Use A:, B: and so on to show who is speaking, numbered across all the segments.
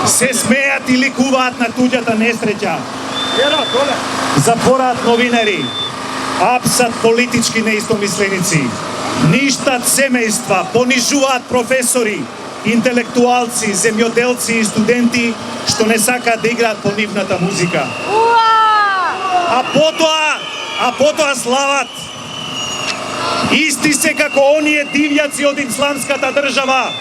A: се смеат и ликуваат на туѓата несреќа. Затвораат новинари, апсат политички неистомисленици, ништат семејства, понижуваат професори, интелектуалци, земјоделци и студенти што не сакаат да играат по нивната музика. А потоа слават. Исти се како оние дивјаци од исламската држава.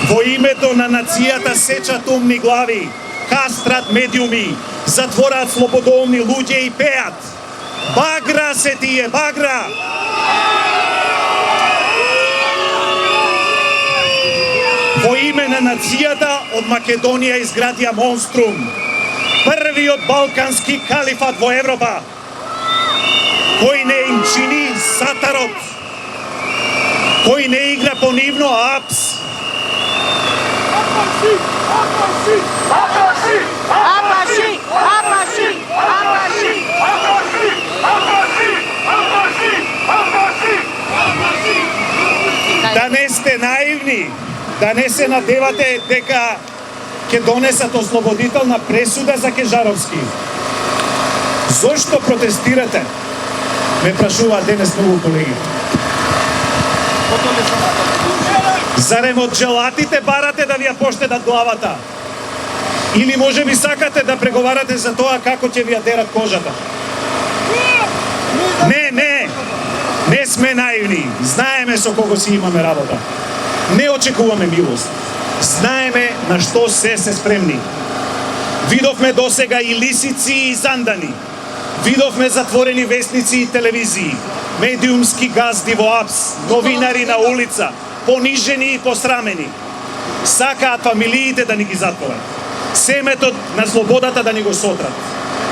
A: Во името на нацијата сечат умни глави, кастрат медиуми, затвораат слободолни луѓе и пеат. Багра се тие, багра! Во име на нацијата од Македонија изградија монструм, првиот балкански калифат во Европа, кој не им чини сатарот, кој не игра по нивно апс. Да не сте наивни, да не се надевате дека ќе донесат ослободителна пресуда за Кежаровски. Зошто протестирате? Ме прашуваат денес многу колеги. Зарем од джелатите барате да ви ја поштедат главата? Или може би сакате да преговарате за тоа како ќе ви ја дерат кожата? Не сме наивни. Знаеме со кого си имаме работа. Не очекуваме милост. Знаеме на што се спремни. Видовме досега и лисици и зандани. Видовме затворени вестници и телевизии, медиумски газди во апс, новинари на улица, понижени и посрамени. Сакаат фамилиите да ни ги затворат. Семето на слободата да ни го сотрат.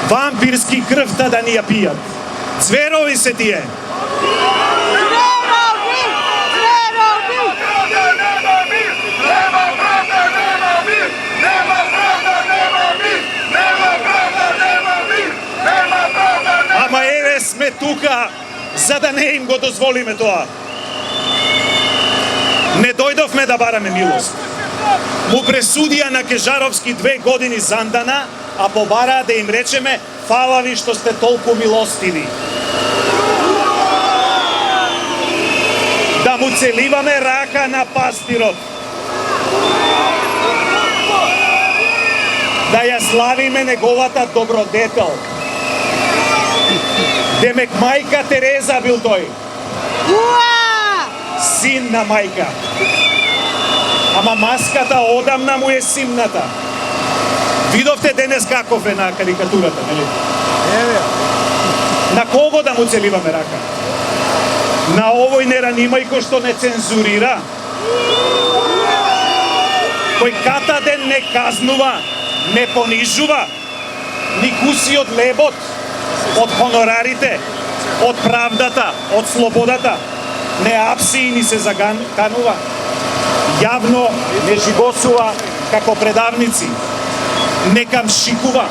A: Вампирски крвта да ни ја пијат. Цверови се тие. Ама еве сме тука за да не им го дозволиме тоа. Не дојдовме да бараме милост. Му пресудија на Кежаровски 2 години зандана, а побараа да им речеме фала ви што сте толку милостиви. Да му целиваме рака на пастирот. Да ја славиме неговата добродетел. Демек мајка Тереза бил тој. Син на мајка. Ама маската одамна му е симната. Видовте денес каков е на карикатурата, нели? На кого да му целиваме рака? На овој неранимајко што не цензурира? Кој ката ден не казнува, не понижува, ни куси од лебот, од хонорарите, од правдата, од слободата, не апси и ни се заканува, јавно не жигосува како предавници, не камшикува,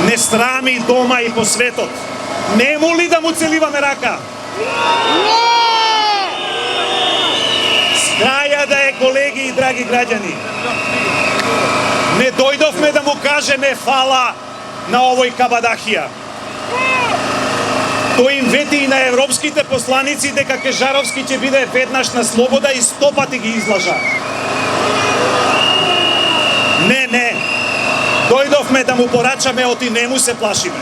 A: не срами дома и по светот. Нему ли да му целиваме рака? Скраја да е, колеги и драги граѓани. Не дојдовме да му кажеме фала на овој кабадахија. Тој им вети и на европските посланици дека Кежаровски ќе биде веднаш на слобода и 100 пати ги излажа. Не. Дојдовме да му порачаме, оти не му се плашиме.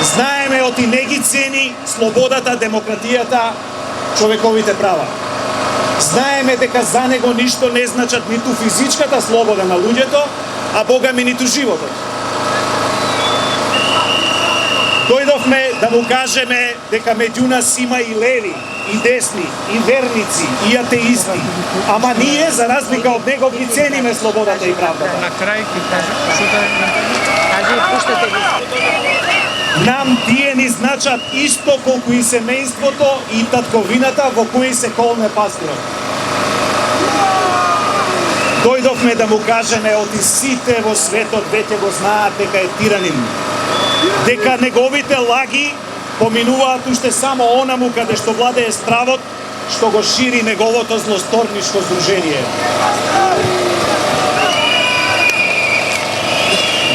A: Знаеме, оти не ги цени слободата, демократијата, човековите права. Знаеме дека за него ништо не значат ниту физичката слобода на луѓето, а Бога ми ниту животот. Дојдовме да му кажеме дека меѓу нас има и леви, и десни, и верници, и атеисти. Ама ние, за разлика од него, ги цениме слободата и правдата.
B: На крај ќе кажи, пуштате ги.
A: Нам тие ни значат исто колку и семејството и татковината во кои се колне пастирот. Дојдовме да му кажеме оти сите во светот веќе го знаат дека е тиранин. Дека неговите лаги поминуваат уште само онаму каде што владее стравот, што го шири неговото злосторничко здружение.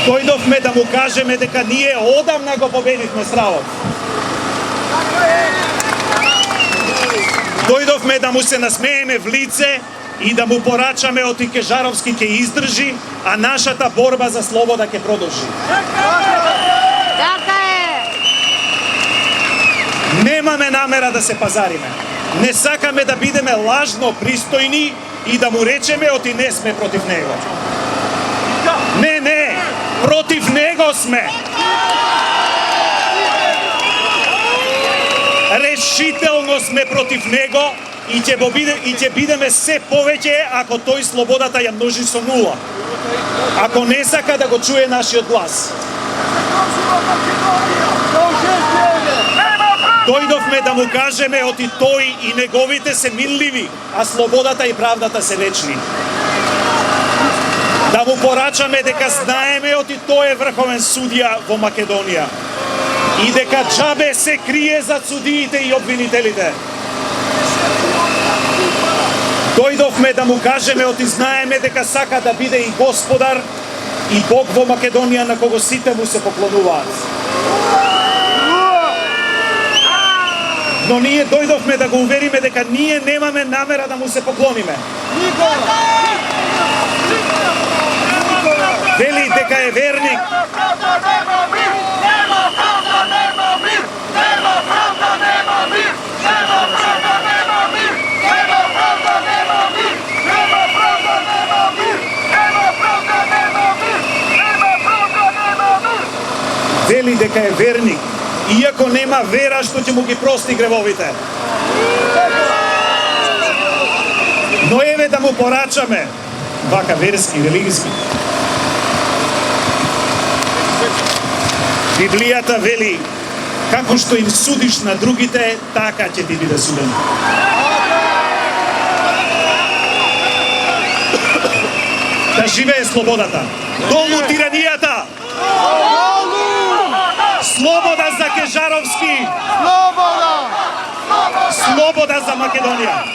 A: Дојдовме да му кажеме дека ние одамна го победивме стравот. Дојдовме да му се насмееме в лице и да му порачаме оти Кежаровски ќе издржи, а нашата борба за слобода ќе продолжи.
B: Така е!
A: Немаме намера да се пазариме. Не сакаме да бидеме лажно пристојни и да му речеме оти не сме против него. Не, против него сме. Решително сме против него и ќе бидеме се повеќе ако тој слободата ја множи со нула. Ако не сака да го чуе нашиот глас. Дојдовме да му кажеме оти тој и неговите се минливи, а слободата и правдата се вечни. Да му порачаме дека знаеме оти тој е врховен судија во Македонија и дека џабе се крие за судиите и обвинителите. Дојдовме да му кажеме оти знаеме дека сака да биде и господар и Бог во Македонија на кого сите му се поклонуваат. Но ние дојдовме да го увериме дека ние немаме намера да му се поклониме. Вели дека е верник. Вели дека е верник, иако нема вера што ќе му ги прости гревовите. Но еве да му порачаме, вака верски, религиски. Библијата вели, како што им судиш на другите, така ќе ти биде суден. Да живее слободата! Долу тиранијата! Слобода за Кежаровски! Слобода за Македонија!